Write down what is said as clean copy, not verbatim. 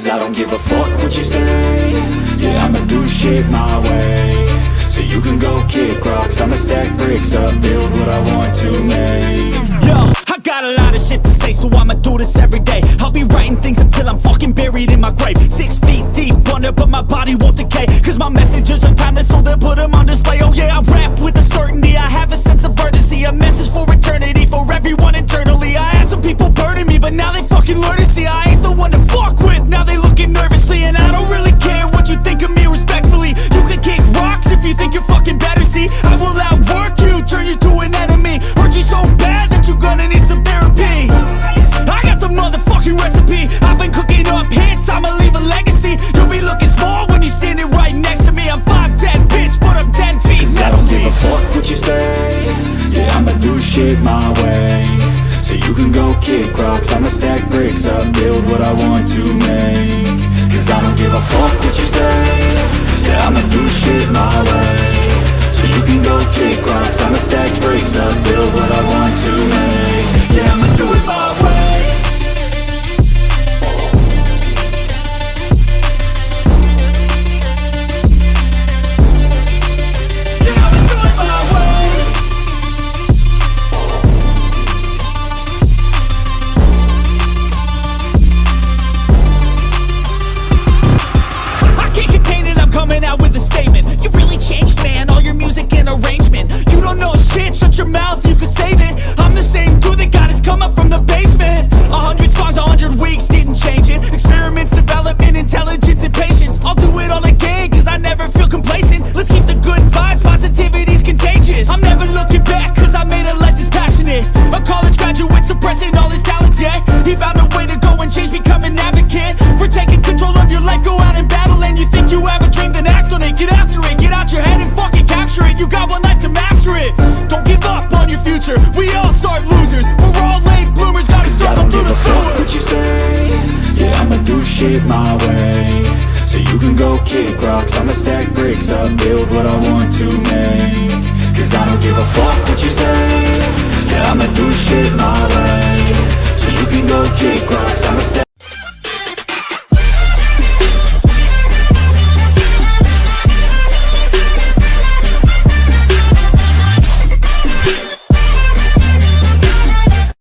Cause I don't give a fuck what you say. Yeah, I'ma do shit my way. So you can go kick rocks, I'ma stack bricks up, build what I want to make. Yo, I got a lot of shit to say, so I'ma do this every day. I'll be writing things until I'm fucking buried in my grave. 6 feet deep under, but my body won't decay. Cause my messages are timeless, so they'll put them on display. Oh yeah, I rap with a certainty, I have a sense of urgency. A message for eternity, for everyone internally. I had some people burning me, but now they fucking learn to see I ain't the one to fuck with, now they looking nervously. And I don't really care what you think of me, respectfully. You can kick rocks if you think you're fucking better, see. I will outwork you, turn you to an enemy. Hurt you so bad that you're gonna need some therapy. I got the motherfucking recipe, I've been cooking up hits, I'ma leave a legacy. You'll be looking small when you're standing right next to me. I'm 5'10", bitch, but I'm 10 feet next to me. I don't give a fuck what you say. Yeah, I'ma do shit my way. So you can go kick rocks, I'ma stack bricks up, build what I want to make. Cause I don't give a fuck what you say. Yeah, I'ma do shit my way. So you can go kick rocks, I'ma stack bricks up, build what I want to make. Yeah, I'ma do it my way. Coming out with a statement. You really changed, man, all your music and arrangement. You don't know shit, shut your mouth, you can save it. I'm the same dude that got his come up from the basement. 100 songs, 100 weeks, didn't change it. Experiments, development, intelligence, and patience. I'll do it all again, cause I never feel complacent. Let's keep the good vibes, positivity's contagious. I'm never looking back, cause I made a life that's passionate. A college graduate suppressing all his talents, yeah. He found a way to go and change, become an advocate. For taking control of your life, go out and battle. And you think you have a dream, then act on it. Get after it, get out your head and fucking capture it. You got one life to master it. Don't give up on your future, we all start losers. We're all late bloomers, gotta struggle through the sewer. What you say? Yeah, I'ma do shit my way. So you can go kick rocks, I'ma stack bricks up, build what I want to make. Cause I don't give a fuck what you say. Yeah, I'ma do shit my way. So you can go kick